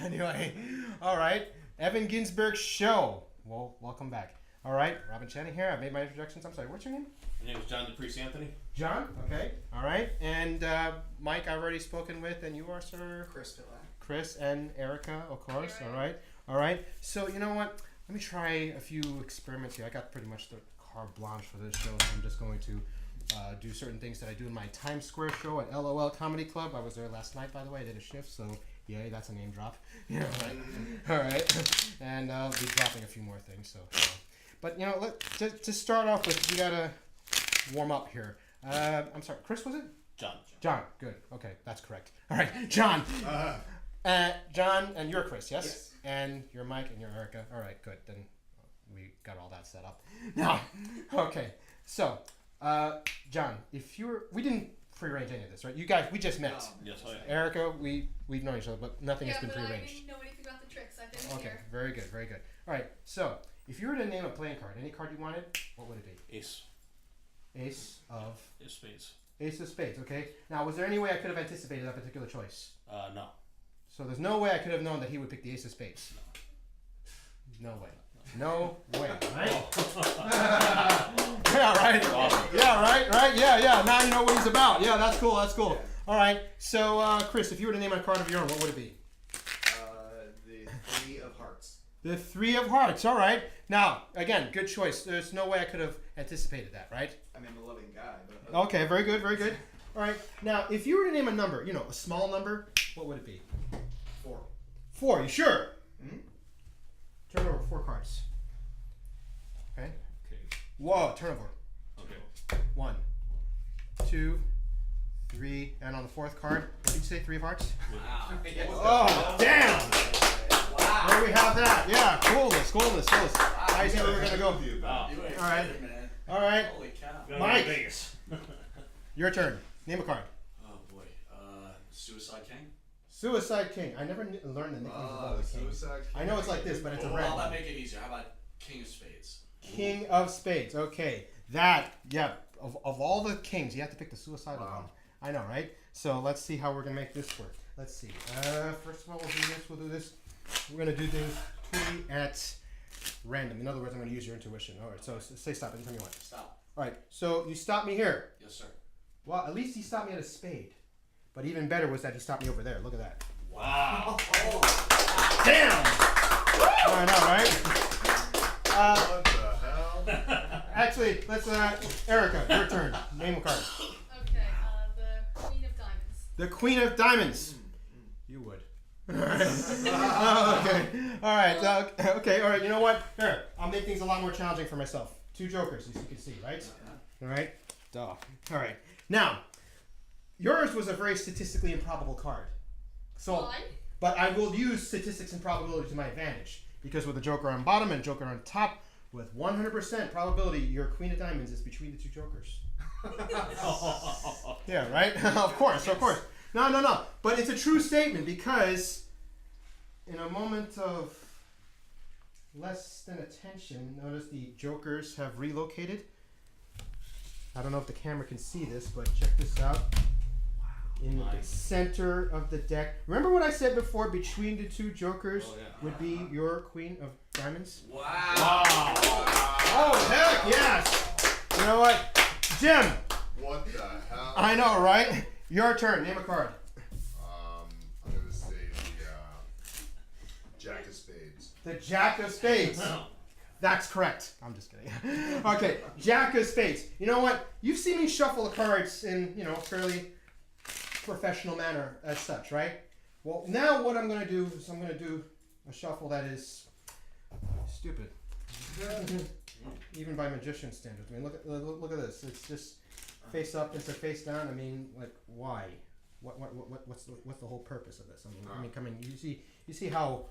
Anyway, all right. Evan Ginsberg Show. Well, welcome back. All right, Robin Channing here. I've made my introductions. I'm sorry, what's your name? My name is John DePriest Anthony. John? Okay. All right. And Mike, I've already spoken with. And you are, sir? Chris Dillon. Chris and Erica, of course. Right. All right. All right. So, you know what? Let me try a few experiments here. I got pretty much the carte blanche for this show, so I'm just going to do certain things that I do in my Times Square show at LOL Comedy Club. I was there last night, by the way. I did a shift, so yay, that's a name drop. You know, right? All right. And I'll be dropping a few more things. So, but you know, to start off with, you gotta warm up here. I'm sorry, Chris, was it? John. John. Good. Okay, that's correct. All right, John. John, and you're Chris, yes? Yes. And you're Mike, and you're Erica. All right, good. Then we got all that set up. Now, okay. So, John, we didn't prearrange any of this, right? You guys, we just met. Yes, I am. Erica, we've known each other, but nothing has been but I prearranged. didn't know anything about the tricks. I've been Okay, here. very good, very good. All right, so if you were to name a playing card, any card you wanted, what would it be? Ace. Ace of Spades. Ace of Spades. Okay. Now, was there any way I could have anticipated that particular choice? No. So there's no way I could have known that he would pick the Ace of Spades. No way. No way. Right? Yeah. Right. Yeah. Right. Yeah. Now you know what he's about. Yeah. That's cool. That's cool. All right. So, Chris, if you were to name a card of your own, what would it be? The Three of Hearts. The Three of Hearts. All right. Now, again, good choice. There's no way I could have anticipated that, right? I mean, I'm a loving guy, but Okay. Very good. Very good. All right. Now, if you were to name a number, you know, a small number, what would it be? 4. 4. You sure? Hmm? Turn over 4 cards. Okay. Okay. Whoa. Turn over. Okay. 1, 2, 3, and on the 4th card, what did you say? 3 of Hearts? Wow. Oh, damn! Wow. There we have that. Yeah, coolness. I see where we're gonna go. Wow. You ain't All right. kidding, man. All right, Holy cow. Mike. Vegas. your turn. Name a card. Oh boy, Suicide King. Suicide King. I never learned the nicknames of all the kings. Suicide King. I know it's like this, but it's a Well, red how about one. make it easier? How about King of Spades? King of Spades. Okay, that. Yeah. Of all the kings, you have to pick the suicidal Wow. one. I know, right? So let's see how we're gonna make this work. Let's see. First of all, we'll do this. We're gonna do this totally at random. In other words, I'm gonna use your intuition. All right. So say stop anytime you want. Stop. All right. So you stop me here. Yes, sir. Well, at least he stopped me at a spade. But even better was that he stopped me over there. Look at that. Wow. Damn! I know, right? What the hell? Actually, let's Erica, your turn. Name a card. Okay, the Queen of Diamonds. The Queen of Diamonds. You would. Okay. All right. Okay. All right. You know what? Here, I'll make things a lot more challenging for myself. 2 jokers, as you can see, right? All right. Duh. All right. Now, yours was a very statistically improbable card. So, Fine. but I will use statistics and probability to my advantage because with a joker on bottom and joker on top, with 100% probability, your Queen of Diamonds is between the 2 jokers. Yeah, right? Of course. No. But it's a true statement because in a moment of less than attention, notice the jokers have relocated. I don't know if the camera can see this, but check this out. In the Nice. center of the deck. Remember what I said before? Between the 2 jokers Oh, yeah. would be your Queen of Diamonds. Wow. Oh, heck yes! You know what? Jim, What the hell? I know, right? Your turn. Name a card. I'm gonna say the Jack of Spades. The Jack of Spades. No. That's correct. I'm just kidding. Okay, Jack of Spades. You know what? You've seen me shuffle the cards in, fairly professional manner as such, right? Well, now what I'm going to do is I'm going to do a shuffle that is stupid. Even by magician standards. I mean, look at this. It's just face up into face down. I mean, like, why? What's the whole purpose of this? I mean, come in. You see how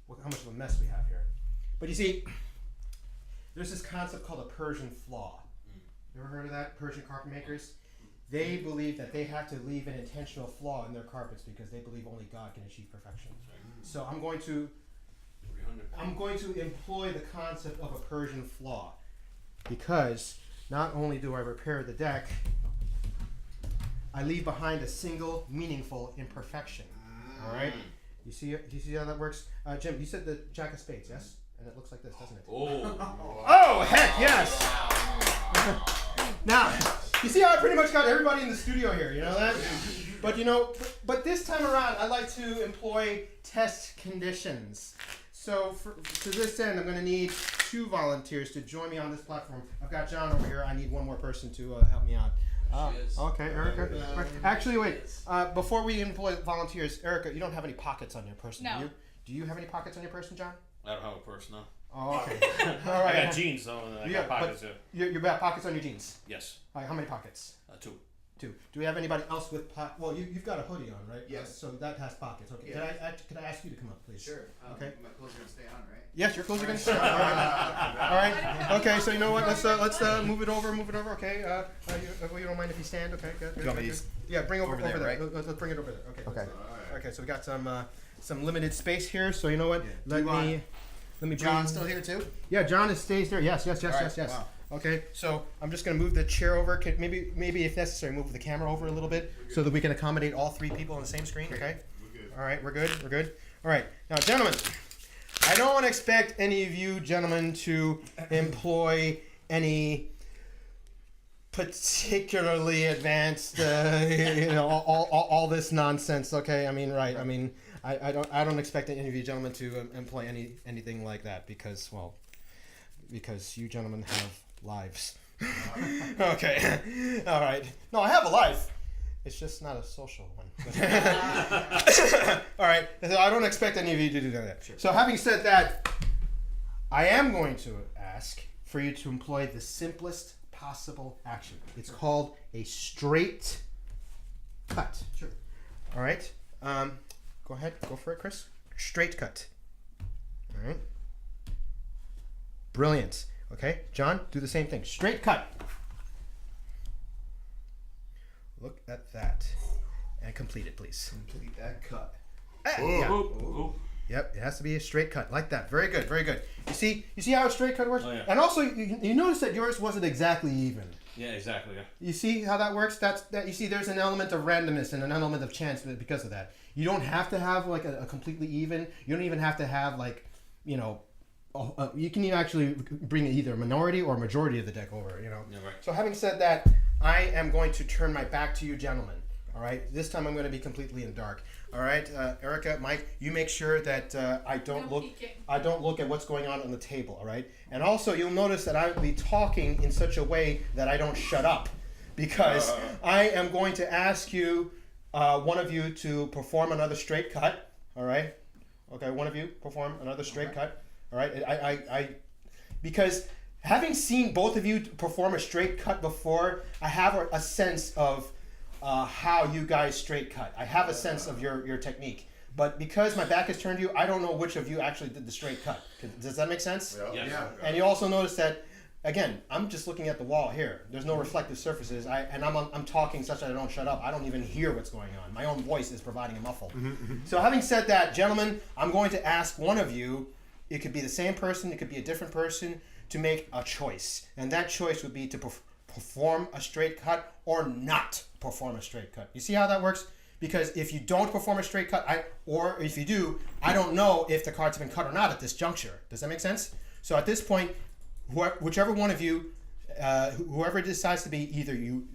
much of a mess we have here. But you see, there's this concept called a Persian flaw. You ever heard of that? Persian carpet makers? They believe that they have to leave an intentional flaw in their carpets because they believe only God can achieve perfection. So I'm going to 300. employ the concept of a Persian flaw because not only do I repair the deck, I leave behind a single meaningful imperfection. All right. You see how that works? Jim, you said the Jack of Spades, yes? And it looks like this, doesn't it? Oh. Oh, heck yes! Now, you see how I pretty much got everybody in the studio here, you know that? But but this time around, I like to employ test conditions. So to this end, I'm going to need 2 volunteers to join me on this platform. I've got John over here. I need one more person to help me out. She is. Okay, Erica. Actually, wait. Before we employ volunteers, Erica, you don't have any pockets on your person, No. do you? Do you have any pockets on your person, John? I don't have a purse now. Oh, okay. All I right. got jeans though, and I Yeah, got pockets there. You got pockets on your jeans. Yes. All right, how many pockets? 2. 2. Do we have anybody else with Well, you've got a hoodie on, right? Yes. So that has pockets. Okay. Yeah. Could I ask you to come up, please? Sure. Okay. My clothes are gonna stay on, right? Yes, your clothes are gonna stay. All right. Okay. So you know what? Let's move it over. Okay. You don't mind if you stand? Okay. Good. Do you want me to good. Yeah. Bring over over there, there. right? Let's bring it over there. Okay. Okay. Okay. So we got some limited space here. So you know what? Let me bring. John's still here too? Yeah, John stays there. Yes. All right, Yes. wow. Okay, so I'm just gonna move the chair over. Maybe if necessary, move the camera over a little bit so that we can accommodate all 3 people on the same screen. Okay. We're good. All right, we're good. All right, now, gentlemen, I don't want to expect any of you gentlemen to employ any particularly advanced, all this nonsense. Okay, I mean, right? I mean, I don't expect any of you gentlemen to employ anything like that because you gentlemen have lives. Okay, all right. No, I have a life. It's just not a social one. All right. So I don't expect any of you to do that. Sure. So having said that, I am going to ask for you to employ the simplest possible action. It's called a straight cut. Sure. All right. Go ahead. Go for it, Chris. Straight cut. All right. Brilliant. Okay, John, do the same thing. Straight cut. Look at that. And complete it, please. Complete that cut. Yeah. Ooh. Yep, it has to be a straight cut like that. Very good, very good. You see how a straight cut works? Oh, yeah. And also, you notice that yours wasn't exactly even. Yeah, exactly. Yeah. You see how that works? You see, there's an element of randomness and an element of chance because of that. You don't have to have like a completely even. You don't even have to have like, you can actually bring either a minority or a majority of the deck over. Yeah, right. So having said that, I am going to turn my back to you, gentlemen. All right. This time I'm going to be completely in dark. All right, Erica, Mike, you make sure that I don't look at what's going on the table. All right. And also, you'll notice that I will be talking in such a way that I don't shut up, because I am going to ask you, one of you, to perform another straight cut. All right. Okay. One of you perform another straight cut. All right. I because having seen both of you perform a straight cut before, I have a sense of how you guys straight cut. I have a sense of your technique. But because my back is turned to you, I don't know which of you actually did the straight cut. Does that make sense? Yes. Yeah. And you also notice that, again, I'm just looking at the wall here. There's no reflective surfaces. I'm talking such that I don't shut up. I don't even hear what's going on. My own voice is providing a muffle. So having said that, gentlemen, I'm going to ask one of you, it could be the same person, it could be a different person, to make a choice. And that choice would be to perform a straight cut or not perform a straight cut. You see how that works? Because if you don't perform a straight cut, or if you do, I don't know if the cards have been cut or not at this juncture. Does that make sense? So at this point, whichever one of you, whoever decides to be, either you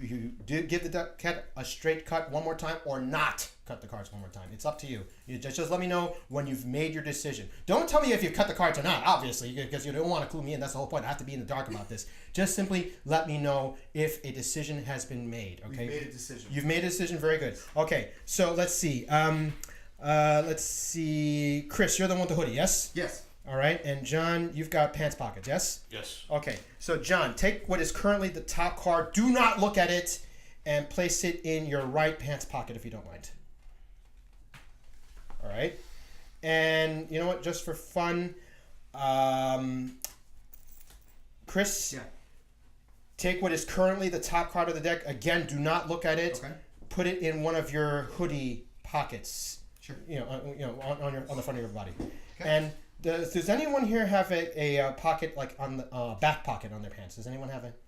did give the cat a straight cut one more time or not cut the cards one more time. It's up to you. You just let me know when you've made your decision. Don't tell me if you cut the cards or not, obviously, because you don't want to clue me in. That's the whole point. I have to be in the dark about this. Just simply let me know if a decision has been made. Okay. We've made a decision. You've made a decision. Very good. Okay. So let's see. Chris, you're the one with the hoodie. Yes. Yes. All right. And John, you've got pants pockets. Yes. Yes. Okay, so John, take what is currently the top card. Do not look at it, and place it in your right pants pocket if you don't mind. All right, and you know what? Just for fun, Chris, Yeah. take what is currently the top card of the deck. Again, do not look at it. Okay. Put it in one of your hoodie pockets. Sure. On the front of your body. Okay. And does anyone here have a pocket, like on the back pocket on their pants? Does anyone have it?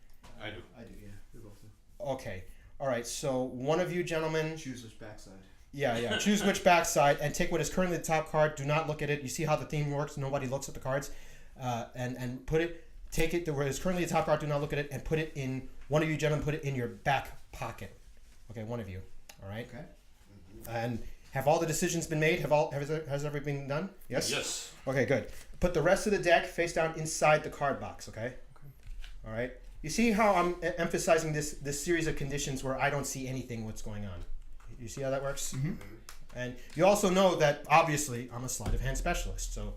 I do. I do, yeah. We both do. Okay. All right. So one of you gentlemen. Choose which backside. Yeah. Choose which backside and take what is currently the top card. Do not look at it. You see how the theme works? Nobody looks at the cards. And put it. Take it to where is currently the top card. Do not look at it and put it in. One of you gentlemen put it in your back pocket. Okay, one of you. All right. Okay. And have all the decisions been made? Has everything been done? Yes. Yes. Okay, good. Put the rest of the deck face down inside the card box. Okay. All right. You see how I'm emphasizing this series of conditions where I don't see anything what's going on. You see how that works? Mm-hmm. And you also know that obviously I'm a sleight of hand specialist. So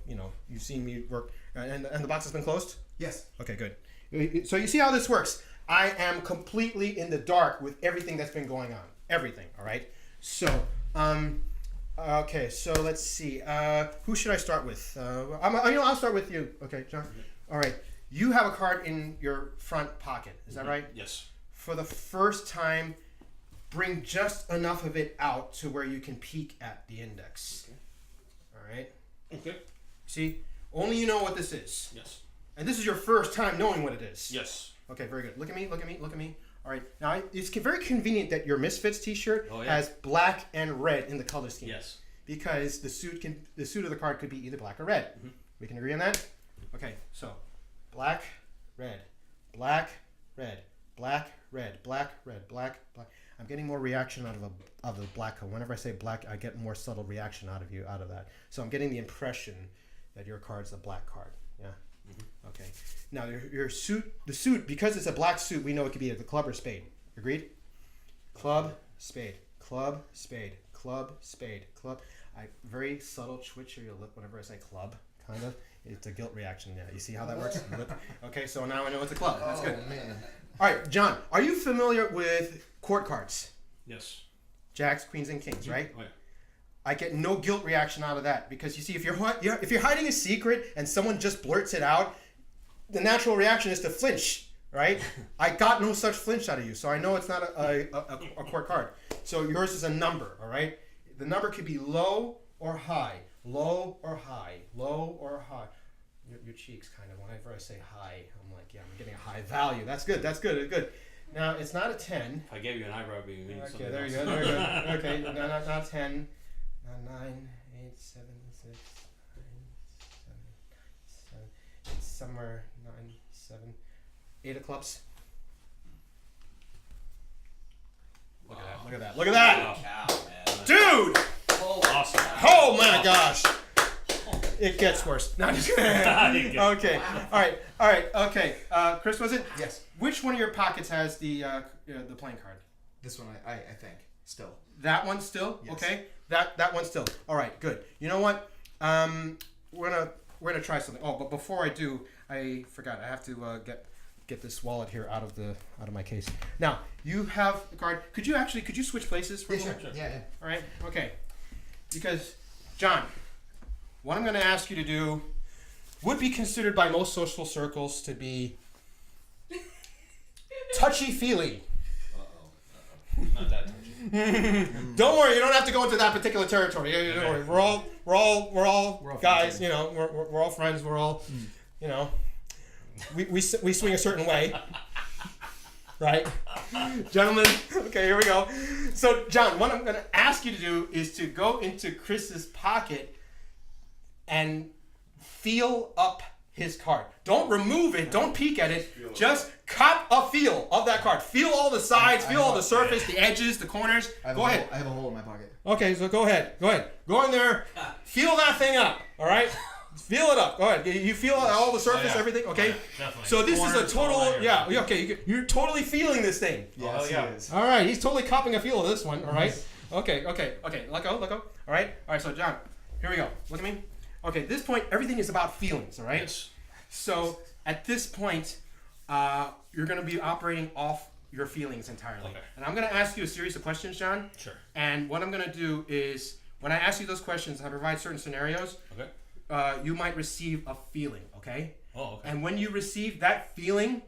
you've seen me work. And the box has been closed. Yes. Okay, good. So you see how this works. I am completely in the dark with everything that's been going on. Everything. All right. So okay. So let's see. Who should I start with? I'll start with you. Okay, John. All right. You have a card in your front pocket. Is that right? Yes. For the first time, bring just enough of it out to where you can peek at the index. Okay. All right. Okay. See, only you know what this is. Yes. And this is your first time knowing what it is. Yes. Okay, very good. Look at me, look at me, look at me. All right. Now, it's very convenient that your Misfits t-shirt has black and red in the color scheme. Yes. Because the suit of the card could be either black or red. Mm-hmm. We can agree on that? Okay, so black, red, black, red, black, red, black, red, black, black. I'm getting more reaction out of the black card. Whenever I say black, I get more subtle reaction out of that. So I'm getting the impression that your card's a black card. Yeah. Mm-hmm. Okay. Now the suit, because it's a black suit, we know it could be the club or spade. Agreed? Club, spade, club, spade, club, spade, club. Very subtle twitch of your lip whenever I say club, kind of. It's a guilt reaction. Yeah. You see how that works? Okay, so now I know it's a club. That's good. Man. All right, John, are you familiar with court cards? Yes. Jacks, queens, and kings, right? Oh, yeah. I get no guilt reaction out of that because you see, if you're hiding a secret and someone just blurts it out, the natural reaction is to flinch, right? I got no such flinch out of you, so I know it's not a court card. So yours is a number, all right? The number could be low or high, low or high, low or high. Your cheeks, kind of. Whenever I say high, I'm like, yeah, I'm getting a high value. That's good. That's good. Good. Now it's not a 10. If I gave you an eyebrow, it'd be Okay, something there else. you go. There you go. Okay, no, not 10. 9, 8, 7, 6, 9, 7. It's somewhere 9, 7, 8 of clubs. Look at that! Look at that! Look at that! Cow, man. Dude! Awesome. Oh my gosh! It gets worse. No, I'm just kidding. Okay. All right. Okay. Chris, was it? Yes. Which one of your pockets has the playing card? This one, I think, still. That one still? Yes. Okay. That one still. All right. Good. You know what? We're gonna try something. Oh, but before I do, I forgot. I have to get this wallet here out of my case. Now you have the card. Could you switch places for a moment? Sure. Yeah. All right. Okay. Because John, what I'm going to ask you to do would be considered by most social circles to be touchy-feely. Not that touchy. Don't worry, you don't have to go into that particular territory. Don't worry. We're all guys. friends. You know, we're all friends. We're all, you know, we swing a certain way, right, gentlemen? Okay, here we go. So, John, what I'm going to ask you to do is to go into Chris's pocket and feel up his card. Don't remove it. Don't peek at it. Just cop a feel of that card. Feel all the sides. Feel all the surface, the edges, the corners. Go ahead. I have a hole in my pocket. Okay, so go ahead. Go in there. Feel that thing up. All right. Feel it up. Go ahead. You feel all the surface, yeah. everything. Okay. Definitely. So this is a Corners, all total. that Yeah. area. Okay. You're totally feeling this thing. Yes, yeah. it is. All right. He's totally copping a feel of this one. All right. Okay. Let go. All right. All right. So John, here we go. Look at me. Okay. At this point, everything is about feelings. All right. Yes. So at this point, you're going to be operating off your feelings entirely. Okay. And I'm going to ask you a series of questions, John. Sure. And what I'm going to do is, when I ask you those questions, I provide certain scenarios. Okay. You might receive a feeling, okay? Oh, okay. And when you receive that feeling,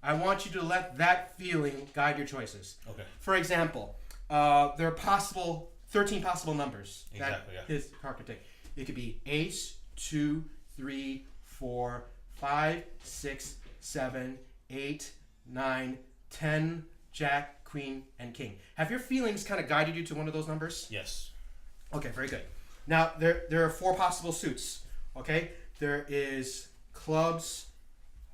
I want you to let that feeling guide your choices. Okay. For example, there are 13 possible numbers Exactly, that yeah. his card could take. It could be ace, 2, 3, 4, 5, 6, 7, 8, 9, 10, jack, queen, and king. Have your feelings kind of guided you to one of those numbers? Yes. Okay, very good. Now there are 4 possible suits. Okay, there is clubs,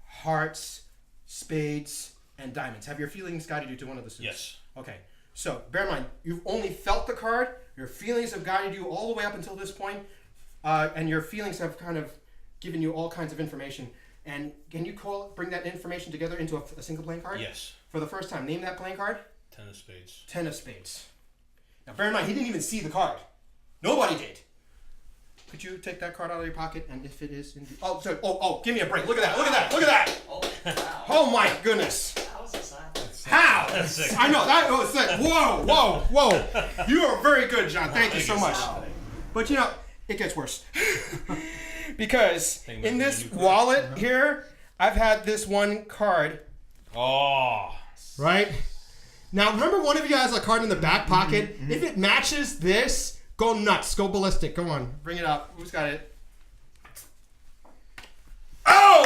hearts, spades, and diamonds. Have your feelings guided you to one of the suits? Yes. Okay, so bear in mind, you've only felt the card. Your feelings have guided you all the way up until this point, and your feelings have kind of given you all kinds of information. And can you bring that information together into a single playing card? Yes. For the first time, name that playing card. 10 of spades. 10 of spades. Now bear in mind, he didn't even see the card. Nobody did. Could you take that card out of your pocket, and if it is indeed... Oh, sorry. Oh, give me a break. Look at that. Look at that. Look at that. Oh, wow. Oh my goodness. How's this happen? How? That's sick. I know that was sick. Whoa! You are very good, John. Thank you so much. But you know, it gets worse because Think in about this the new wallet here, I've had this one card. Oh. Right now, remember one of you has a card in the back pocket. If it matches this, go nuts, go ballistic. Go on, bring it up. Who's got it? Oh!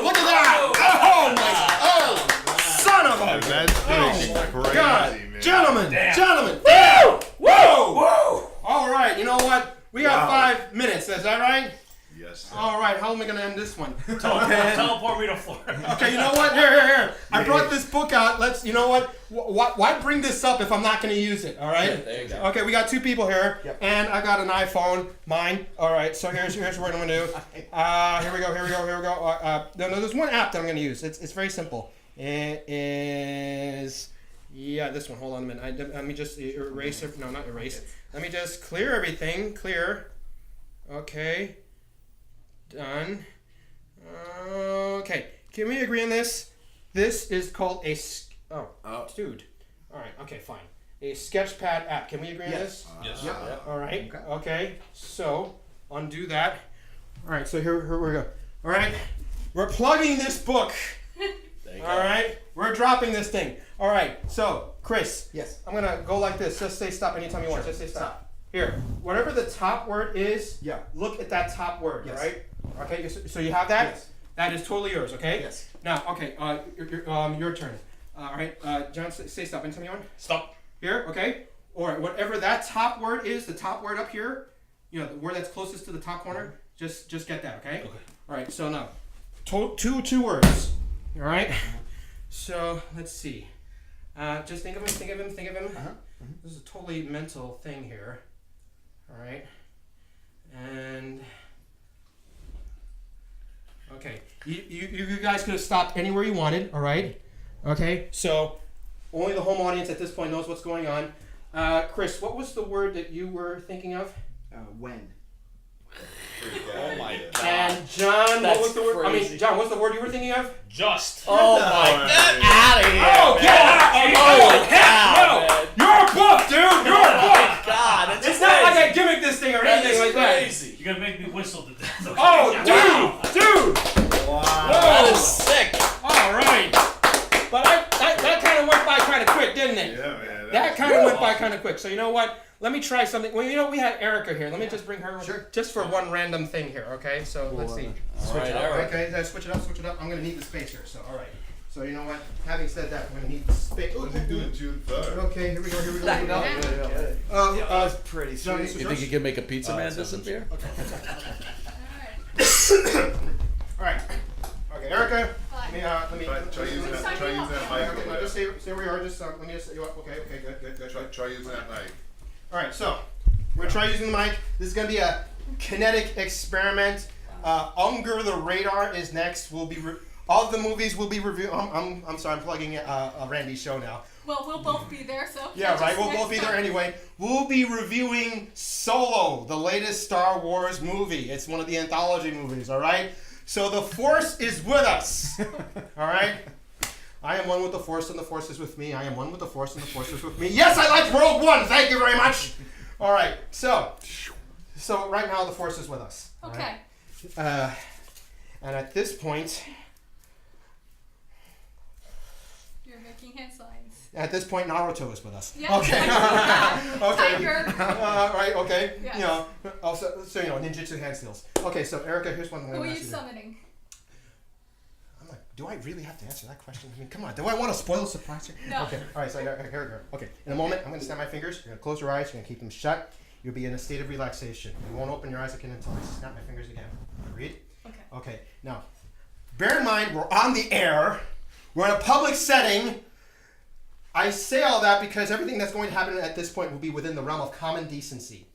Look at that! Oh my! Oh, son of a! That's pretty crazy, God, man. gentlemen! Whoa! All right, you know what? We got 5 minutes. Is that right? Yes, sir. All right. How am I gonna end this one? Teleport me to Florida. Okay, you know what? Here. I brought this book out. Let's. You know what? Why bring this up if I'm not gonna use it? All right. There you go. Okay, we got 2 people here, and I got an iPhone, mine. All right. So here's what I'm gonna do. Here we go. No, there's one app that I'm gonna use. It's very simple. It is. Yeah, this one. Hold on a minute. Let me just erase it. No, not erase. Let me just clear everything. Clear. Okay. Done. Okay. Can we agree on this? This is called a... dude. All right. Okay, fine. A Sketchpad app. Can we agree on this? Yes. All right. Okay. So, undo that. All right. So here we go. All right. We're plugging this book. There you All go. right. We're dropping this thing. All right. So, Chris. Yes. I'm gonna go like this. Just say stop anytime you want. Just say stop. Here. Whatever the top word is. Yeah. Look at that top word. Yes. All right. Okay. So you have that. Yes. That is totally yours. Okay. Yes. Now, okay. Your turn. All right. John, say stop anytime you want. Stop. Here, okay? All right, whatever that top word is, the top word up here, you know, the word that's closest to the top corner, just get that, okay? Okay. All right, so now, two words, all right? So, let's see. Just think of him. This is a totally mental thing here, all right? And, okay, you guys could have stopped anywhere you wanted, all right? Okay, so only the home audience at this point knows what's going on. Chris, what was the word that you were thinking of? When? Oh my God. And John, That's what was the word? crazy. John, what's the word you were thinking of? Just. Oh my God. Out of here. Oh, get out! Holy Heck cow, no! man. You're a buff, dude! You're a buff! God, it's It's not like I gimmick this thing or That anything is like that. crazy. You're gonna make me whistle to death. Okay. Oh, dude! Wow. That is sick. All right. But that kind of went by kind of quick, didn't it? Yeah, man. That kind of went by kind of quick. So you know what? Let me try something. Well, you know, we had Erica here. Let me just bring her just for one random thing here, okay? So let's see. Switch right, it up. Erica. Okay, switch it up. I'm going to need the space here. So, all right. So you know what? Having said that, I'm going to need the space. What's he doing June 3rd? Okay, here we go. That's pretty John, this sweet. is You think yours? you can make a pizza man disappear? Alright. All right. Okay, Erica. Fine. Let me. Try using that mic Okay, over now just there. stay where you are. Just let me just set you up. Okay, good. Try using that mic. All right, so we're gonna try using the mic. This is gonna be a kinetic experiment. Unger the Radar is next. We'll be all of the movies we'll be reviewing. I'm sorry, I'm plugging Randy's show now. Well, we'll both be there, so. Yeah, just right. We'll next both be there time. anyway. We'll be reviewing Solo, the latest Star Wars movie. It's one of the anthology movies. All right. So the Force is with us. All right. I am one with the Force, and the Force is with me. I am one with the Force, and the Force is with me. Yes, I like World 1. Thank you very much. All right. So right now the Force is with us. all Okay. right? And at this point, You're making hand signs. Naruto is with us. Yeah. Okay. Tiger. Right. Okay. Yes. You know. Also, so ninjutsu hand skills. Okay. So Erica, here's one. I'm Who gonna are you ask you to- summoning? I'm not Do I really have to answer that question? I mean, come on. Do I want to spoil the surprise? No. Okay. All right. So here we go. Okay. In a moment, I'm going to snap my fingers. You're going to close your eyes. You're going to keep them shut. You'll be in a state of relaxation. You won't open your eyes again until I snap my fingers again. Agreed? Okay. Okay. Now, bear in mind, we're on the air. We're in a public setting. I say all that because everything that's going to happen at this point will be within the realm of common decency.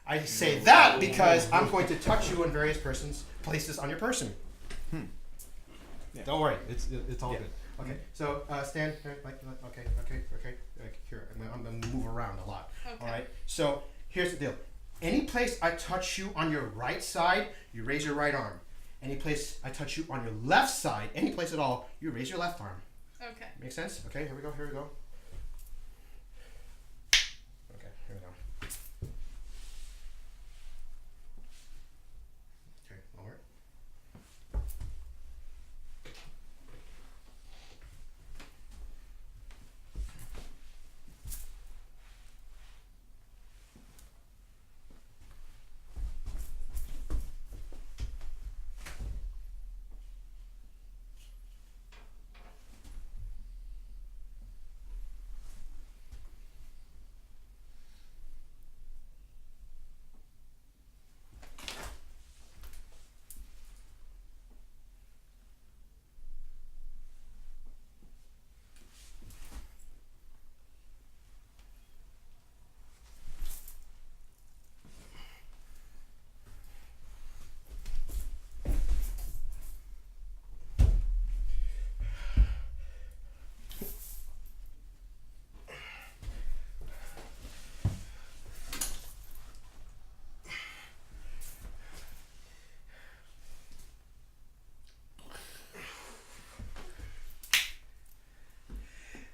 I say that because I'm going to touch you in various places on your person. Yeah. Don't worry, it's all good. Okay, so stand okay. Here, I'm gonna move around a lot. Okay. All right. So here's the deal. Any place I touch you on your right side, you raise your right arm. Any place I touch you on your left side, any place at all, you raise your left arm. Okay. Make sense? Okay, here we go. Okay, here we go. Okay, lower.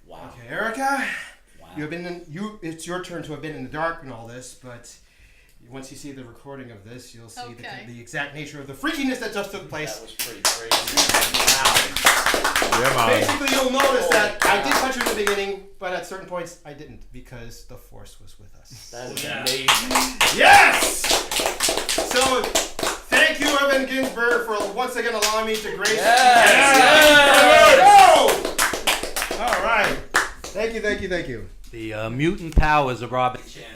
Wow. Okay, Erica. Wow. You have been in, it's your turn to have been in the dark and all this, but once you see the recording of this, you'll see Okay. the exact nature of the freakiness that just took That place. was pretty crazy. Yeah, man. Basically, you'll notice that I did touch you in the beginning, but at certain points I didn't because the Force was with us. That is Yeah. amazing. Yes! So, thank you, Evan Ginsberg, for once again allowing me to grace. Yes! All right. Thank you. The mutant powers of Robin